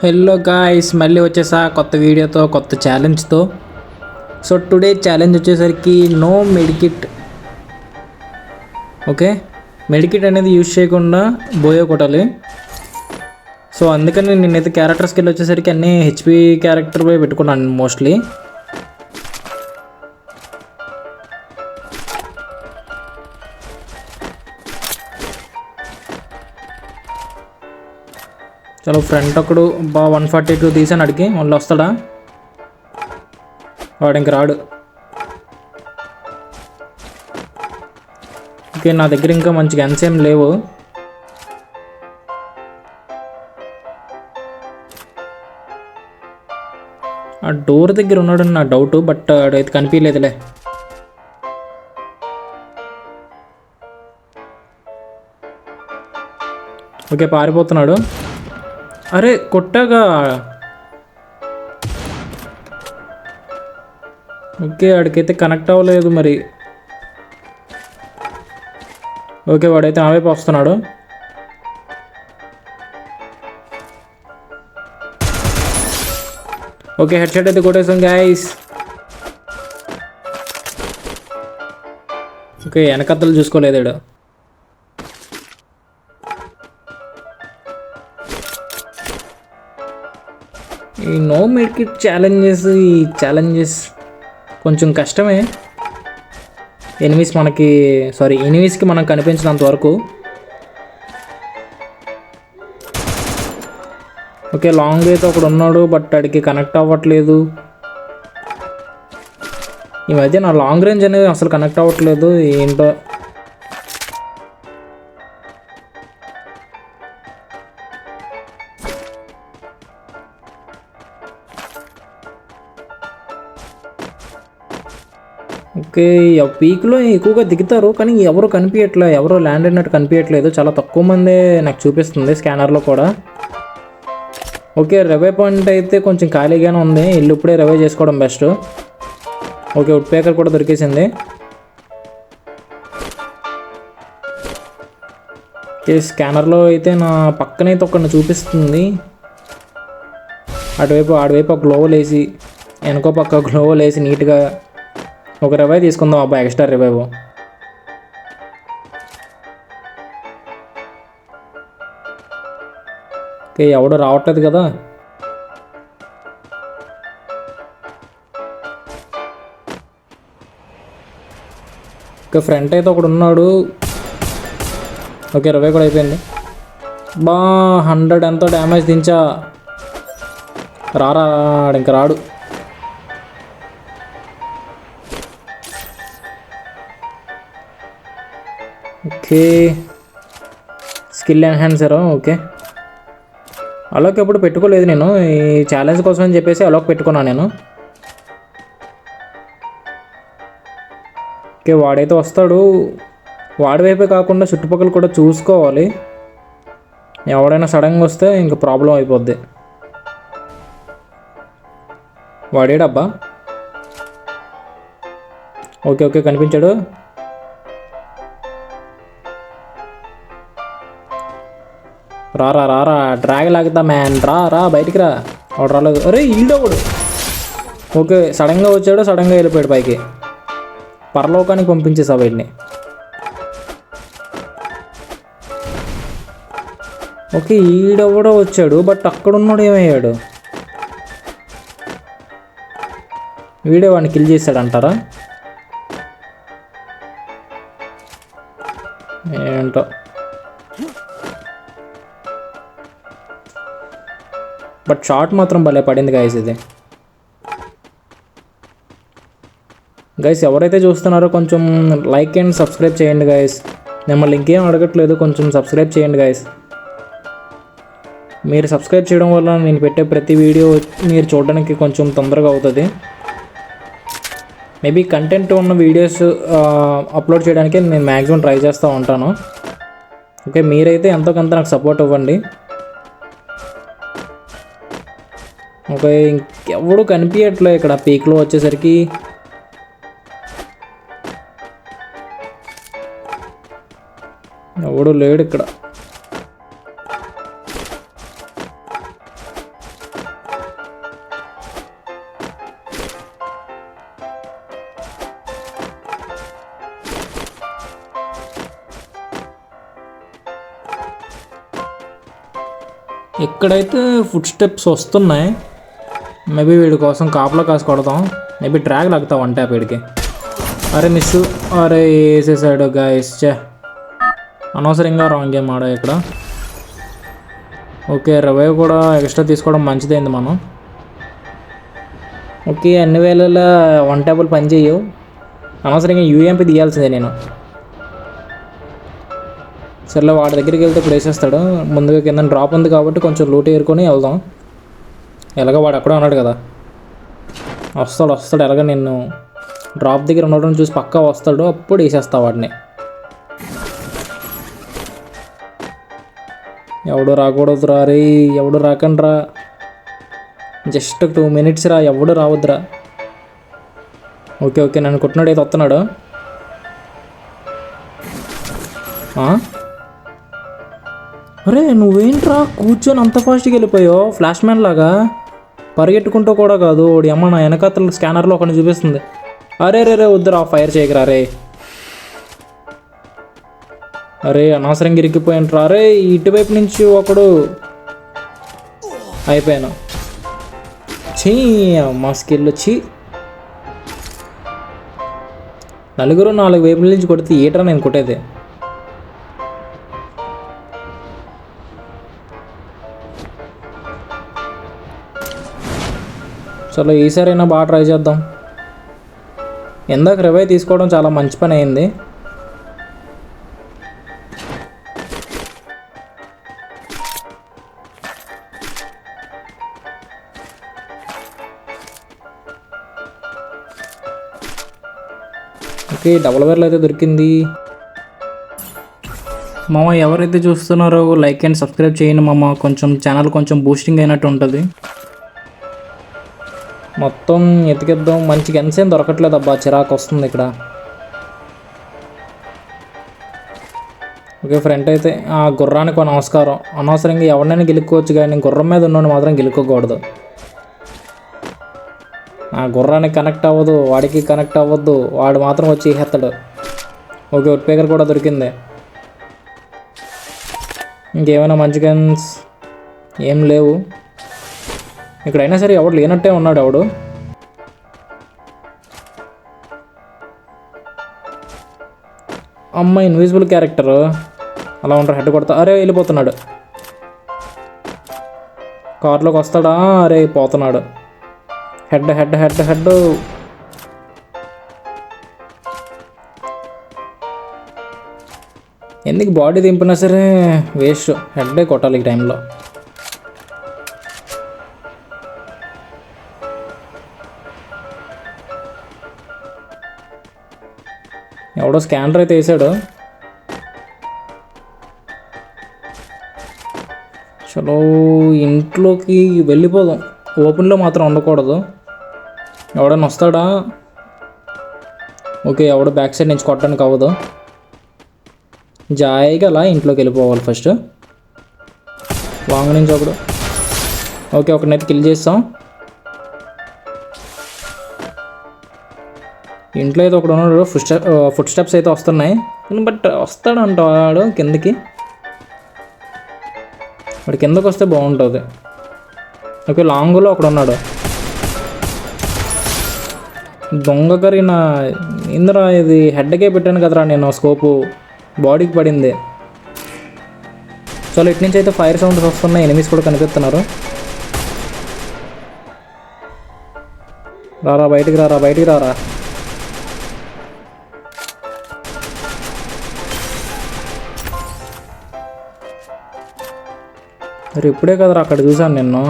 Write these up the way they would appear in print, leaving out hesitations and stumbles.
Hello guys, మళ్ళీ వచ్చేసా కొత్త వీడియోతో కొత్త ఛాలెంజ్తో. సో టుడే ఛాలెంజ్ వచ్చేసరికి నో మెడికిట్. ఓకే, మెడికిట్ అనేది యూజ్ చేయకుండా బోయో కొట్టాలి. సో అందుకని నేనైతే క్యారెక్టర్ స్కిల్ వచ్చేసరికి అన్నీ హెచ్పి క్యారెక్టర్ పోయి పెట్టుకున్నాను మోస్ట్లీ. చలో ఫ్రంట్ ఒకడు 142 తీసాను, అడిగి మళ్ళీ వస్తాడా? వాడు ఇంక రాడు. ఓకే, నా దగ్గర ఇంకా మంచి గన్స్ ఏం లేవు. ఆ డోర్ దగ్గర ఉన్నాడని నా డౌట్, బట్ అడైతే కనిపించలేదులే. ఓకే, పారిపోతున్నాడు. అరే కొట్టాగా. ఓకే, వాడికైతే కనెక్ట్ అవ్వలేదు మరి. ఓకే, వాడైతే నా వైపు వస్తున్నాడు. ఓకే, హెడ్ షాట్ అయితే కొట్టేసాం గైస్. ఓకే, వెనకత్తలు చూసుకోలేదు. ఈ నో మెడికిట్ ఛాలెంజెస్ కొంచెం కష్టమే. ఎనిమీస్కి మనం కనిపించినంత వరకు. ఓకే, లాంగ్ అయితే ఒకడు ఉన్నాడు, బట్ అడికి కనెక్ట్ అవ్వట్లేదు. ఈ మధ్య నా లాంగ్ రేంజ్ అనేది అసలు కనెక్ట్ అవ్వట్లేదు, ఏంటో. ఓకే, పీక్లో ఎక్కువగా దిగుతారు, కానీ ఎవరు కనిపించట్లేదు, ఎవరు ల్యాండ్ అయినట్టు కనిపించట్లేదు. చాలా తక్కువ మందే నాకు చూపిస్తుంది స్కానర్లో కూడా. ఓకే, రివై పాయింట్ అయితే కొంచెం ఖాళీగానే ఉంది, ఇల్లు ఇప్పుడే రివై చేసుకోవడం బెస్ట్. ఓకే, వుడ్ పేకర్ కూడా దొరికేసింది. ఓకే, స్కానర్లో అయితే నా పక్కనైతే ఒకరిని చూపిస్తుంది. ఆడవైపు ఒక గ్లోవల్ వేసి, వెనకో పక్క గ్లోవల్ వేసి నీట్గా ఒక రివైవ్ తీసుకుందాం. అబ్బా, ఎక్స్ట్రా రివైవ్. ఓకే, ఎవడు రావట్లేదు కదా. ఓకే, ఫ్రంట్ అయితే ఒకడు ఉన్నాడు. ఓకే, రివైవ్ కూడా అయిపోయింది. 100 ఎంతో డ్యామేజ్ దించా. రారా, ఇంక రాడు. Okay, skill enhancer. Okay, Alok ఎప్పుడు పెట్టుకోలేదు నేను, ఈ ఛాలెంజ్ కోసం అని చెప్పేసి అలోక్ పెట్టుకున్నాను నేను. ఓకే, వాడైతే వస్తాడు. వాడి వైపే కాకుండా చుట్టుపక్కల కూడా చూసుకోవాలి. ఎవడైనా సడన్గా వస్తే ఇంక ప్రాబ్లం అయిపోద్ది. వాడేడబ్బా. ఓకే, కనిపించాడు. రారా, డ్రాగ్ లాగుతా మ్యాన్. రా బయటికి రా. వాడు రాలేదు. అరే ఈడోడు. ఓకే, సడన్గా వచ్చాడు, సడన్గా వెళ్ళిపోయాడు పైకి. పరలోకానికి పంపించేసా వీడిని. ఓకే, ఈడెవడో వచ్చాడు, బట్ అక్కడున్నాడు ఏమయ్యాడు? వీడే వాడిని కిల్ చేశాడంటారా? ఏంటో. బట్ షార్ట్ మాత్రం భలే పడింది గైస్ ఇది. గైస్, ఎవరైతే చూస్తున్నారో కొంచెం లైక్ అండ్ సబ్స్క్రైబ్ చేయండి గైస్. మిమ్మల్ని ఇంకేం అడగట్లేదు, కొంచెం సబ్స్క్రైబ్ చేయండి గైస్. మీరు సబ్స్క్రైబ్ చేయడం వల్ల నేను పెట్టే ప్రతి వీడియో మీరు చూడడానికి కొంచెం తొందరగా అవుతుంది. మేబీ కంటెంట్ ఉన్న వీడియోస్ అప్లోడ్ చేయడానికి నేను మ్యాక్సిమం ట్రై చేస్తూ ఉంటాను. ఓకే, మీరైతే ఎంతో కొంత నాకు సపోర్ట్ ఇవ్వండి. ఓకే, ఇంకెవడు కనిపించట్లే ఇక్కడ పీక్లో వచ్చేసరికి. ఎవడు లేడు ఇక్కడ. ఇక్కడైతే ఫుడ్ స్టెప్స్ వస్తున్నాయి. మేబీ వీడి కోసం కాపలా కాసు కొడతాం. మేబీ ట్రాక్ లాగుతా వన్ ట్యాప్ వీడికి. అరే మిస్, అరే వేసేసాడు గాయస్. అనవసరంగా రాంగ్ గేమ్ ఆడా ఇక్కడ. ఓకే, రివైవ్ కూడా ఎక్స్ట్రా తీసుకోవడం మంచిదైంది మనం. ఓకే, అన్ని వేళలా వన్ ట్యాబుల్ పని చేయవు. అనవసరంగా యూఎంపీ తీయాల్సిందే నేను. సర్లే, వాడి దగ్గరికి వెళ్తే ఇప్పుడు వేసేస్తాడు. ముందుగా కింద డ్రాప్ ఉంది కాబట్టి కొంచెం లూట్ ఏరుకొని వెళ్దాం. ఎలాగో వాడు అక్కడే ఉన్నాడు కదా, వస్తాడు. ఎలాగ నేను డ్రాప్ దగ్గర ఉండడం చూసి పక్కా వస్తాడు, అప్పుడు వేసేస్తా వాడిని. ఎవడు రాకూడదురా రే, ఎవడు రాకండి రా. జస్ట్ 2 minutes రా, ఎవడు రావద్దురా. ఓకే, నన్ను కొట్టినాడు, అయితే వస్తున్నాడు. అరే నువ్వేంట్రా కూర్చొని అంత ఫాస్ట్గా వెళ్ళిపోయావు, ఫ్లాష్ మ్యాన్ లాగా. పరిగెట్టుకుంటూ కూడా కాదు, వాడి అమ్మ నా వెనకాతల స్కానర్లో ఒకటి చూపిస్తుంది. అరే వద్దురా, ఫైర్ చేయకరా రే. అరే అనవసరంగా ఇరికిపోయాను రే. ఇటువైపు నుంచి ఒకడు అయిపోయాను. చీ మా స్కిల్ వచ్చి నలుగురు 4 వైపుల నుంచి కొడితే ఏట్రా నేను కొట్టేది. చలో ఈసారైనా బాగా ట్రై చేద్దాం. ఇందాక రివైవ్ తీసుకోవడం చాలా మంచి పని అయింది. ఓకే, డబుల్ వేర్లు అయితే దొరికింది. మామ ఎవరైతే చూస్తున్నారో లైక్ అండ్ సబ్స్క్రైబ్ చేయండి మామ. కొంచెం ఛానల్ కొంచెం బూస్టింగ్ అయినట్టు ఉంటుంది. మొత్తం ఎతికిద్దాం. మంచి గన్స్ ఏం దొరకట్లేదు అబ్బా, చిరాకు వస్తుంది ఇక్కడ. ఓకే, ఫ్రంట్ అయితే ఆ గుర్రానికి నమస్కారం. అనవసరంగా ఎవరినైనా గెలుక్కోవచ్చు కానీ గుర్రం మీద ఉన్నోడు మాత్రం గెలుక్కోకూడదు. ఆ గుర్రానికి కనెక్ట్ అవ్వదు, వాడికి కనెక్ట్ అవ్వద్దు, వాడు మాత్రం వచ్చి వేసేస్తాడు. ఓకే, వుడ్ పేకర్ కూడా దొరికింది. ఇంకేమైనా మంచి గన్స్ ఏం లేవు ఇక్కడైనా సరే. ఎవడు లేనట్టే ఉన్నాడు ఎవడు. అమ్మ ఇన్విజిబుల్ క్యారెక్టర్ అలా ఉంటారు, హెడ్ కొడతా. అరే వెళ్ళిపోతున్నాడు, కార్లోకి వస్తాడా. అరే పోతున్నాడు. హెడ్ ఎందుకు బాడీ దింపినా సరే వేస్ట్, హెడ్డే కొట్టాలి ఈ టైంలో. ఎవడో స్కానర్ అయితే వేసాడు. చలో ఇంట్లోకి వెళ్ళిపోదాం. ఓపెన్లో మాత్రం ఉండకూడదు. ఎవడన్నా వస్తాడా. ఓకే, ఎవడో బ్యాక్ సైడ్ నుంచి కొట్టడానికి అవ్వదు. జాయిగా అలా ఇంట్లోకి వెళ్ళిపోవాలి ఫస్ట్. లాంగ్ నుంచి ఒకడు. ఓకే, ఒకనైతే కిల్ చేస్తాం. ఇంట్లో అయితే ఒకడు ఉన్నాడు. ఫుట్ స్టెప్స్ అయితే వస్తున్నాయి, బట్ వస్తాడంట వాడు కిందకి. వాడు కిందకి వస్తే బాగుంటుంది. ఓకే, లాంగ్లో ఒకడు ఉన్నాడు. దొంగ కరీనా ఇంద్రా, ఇది హెడ్కే పెట్టాను కదరా నేను. స్కోపు బాడీకి పడింది. చలో ఇటు నుంచి అయితే ఫైర్ సౌండ్స్ వస్తున్నాయి. ఎనిమీస్ కూడా కనిపిస్తున్నారు. రారా బయటికి రారా. మరి ఇప్పుడే కదరా అక్కడ చూసాను నిన్ను.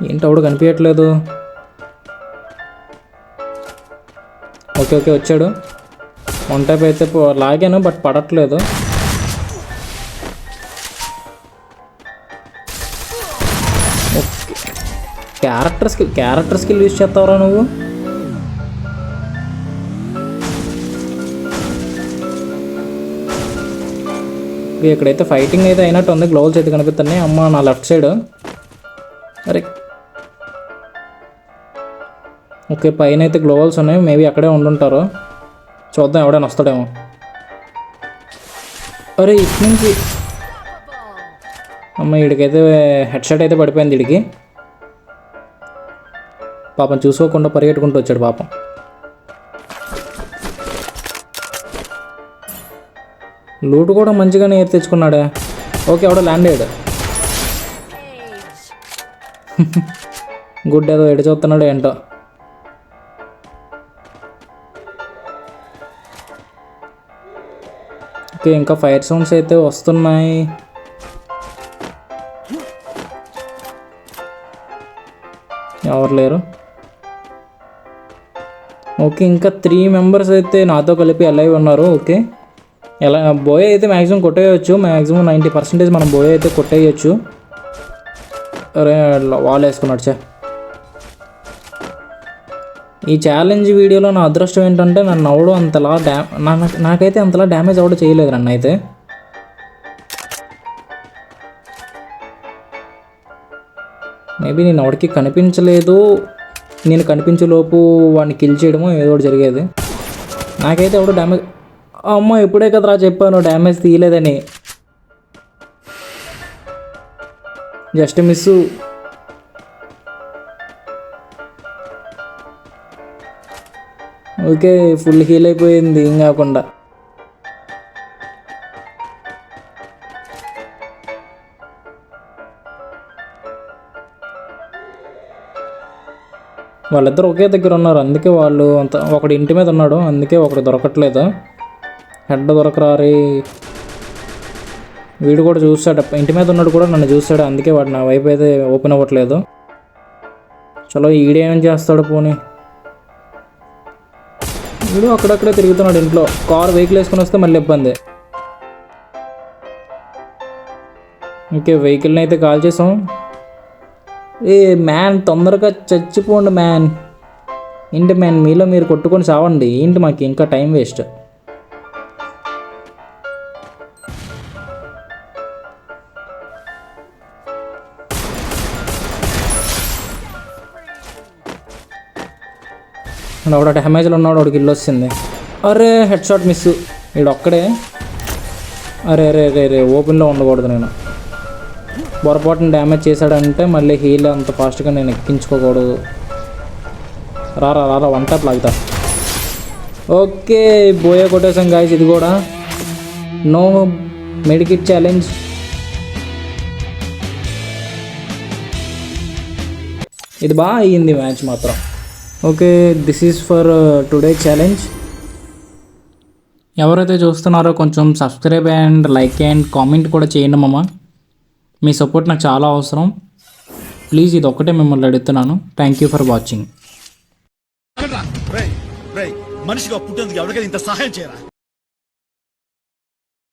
ఏంటి ఎవడు కనిపించట్లేదు. ఓకే వచ్చాడు. వన్ టైప్ అయితే లాగాను, బట్ పడట్లేదు. ఓకే, క్యారెక్టర్ స్కిల్ యూజ్ చేస్తావురా నువ్వు. ఇక్కడైతే ఫైటింగ్ అయితే అయినట్టు ఉంది. గ్లోవ్స్ అయితే కనిపిస్తున్నాయి. అమ్మ నా లెఫ్ట్ సైడ్. అరే ఓకే, పైన అయితే గ్లోవల్స్ ఉన్నాయి, మేబీ అక్కడే ఉండుంటారు. చూద్దాం ఎవడైనా వస్తాడేమో. అరే ఇటు నుంచి అమ్మ, వీడికైతే హెడ్ షాట్ అయితే పడిపోయింది. వీడికి పాపం చూసుకోకుండా పరిగెట్టుకుంటూ వచ్చాడు పాపం. లూట్ కూడా మంచిగానే ఏర్ తెచ్చుకున్నాడే. ఓకే, ఎవడో ల్యాండ్ అయ్యాడు. గుడ్, ఏదో ఎడి చూస్తున్నాడు ఏంటో. ఓకే, ఇంకా ఫైర్ సౌండ్స్ అయితే వస్తున్నాయి. ఎవరు లేరు. ఓకే, ఇంకా 3 మెంబర్స్ అయితే నాతో కలిపి అలైవ్ ఉన్నారు. ఓకే, ఎలా బోయ్ అయితే మ్యాక్సిమం కొట్టేయచ్చు. మ్యాక్సిమం 90% మనం బోయ్ అయితే కొట్టేయచ్చు. అరే వాల్ వేసుకున్నాడు. ఈ ఛాలెంజ్ వీడియోలో నా అదృష్టం ఏంటంటే నన్ను ఎవడో అంతలా నాకైతే అంతలా డ్యామేజ్ ఎవడో చేయలేదు నన్ను అయితే. మేబీ నేను ఎవరికి కనిపించలేదు, నేను కనిపించేలోపు వాడిని కిల్ చేయడమో ఏదో ఒకటి జరిగేది. నాకైతే ఎవడో డ్యామేజ్, అమ్మ ఎప్పుడే కదరా చెప్పాను డ్యామేజ్ తీయలేదని. Just miss. Okay, full heal అయిపోయింది ఏం కాకుండా. వాళ్ళిద్దరు ఒకే దగ్గర ఉన్నారు, అందుకే వాళ్ళు అంత. ఒకడు ఇంటి మీద ఉన్నాడు, అందుకే ఒకడు దొరకట్లేదు. హెడ్ దొరకరారి. వీడు కూడా చూస్తాడు, ఇంటి మీద ఉన్నాడు కూడా నన్ను చూస్తాడు, అందుకే వాడు నా వైపు అయితే ఓపెన్ అవ్వట్లేదు. చలో ఈడేం చేస్తాడు పోనీ. వీడు అక్కడక్కడే తిరుగుతున్నాడు ఇంట్లో. కార్ వెహికల్ వేసుకొని వస్తే మళ్ళీ ఇబ్బంది. ఓకే, వెహికల్ని అయితే కాల్ చేసాం. ఏ మ్యాన్ తొందరగా చచ్చిపోండి మ్యాన్. ఏంటి మ్యాన్, మీలో మీరు కొట్టుకొని చావండి, ఏంటి మాకు ఇంకా టైం వేస్ట్. ఒకడ డ్యామేజ్లో ఉన్నాడు, ఒకడికి ఇల్లు వస్తుంది. అరే హెడ్ షాట్ మిస్. వీడు ఒక్కడే. అరే రే రే రే ఓపెన్లో ఉండకూడదు. నేను పొరపాటున డ్యామేజ్ చేశాడంటే మళ్ళీ హీల్ అంత ఫాస్ట్గా నేను ఎక్కించుకోకూడదు. రారా రారా వన్ టాప్ లాగుతా. ఓకే, బోయే కొట్టేసాం గాయస్. ఇది కూడా నో మెడికిట్ ఛాలెంజ్. ఇది బాగా అయ్యింది మ్యాచ్ మాత్రం. Okay, this is for today challenge. ఎవరైతే చూస్తున్నారో కొంచెం subscribe and like and comment కూడా చేయండి మామ. మీ సపోర్ట్ నాకు చాలా అవసరం. ప్లీజ్ ఇది ఒక్కటే మిమ్మల్ని అడుగుతున్నాను. Thank you for watching. మనిషిగా పుట్టేందుకు ఎవరికైనా ఇంత సహాయం చేయరా?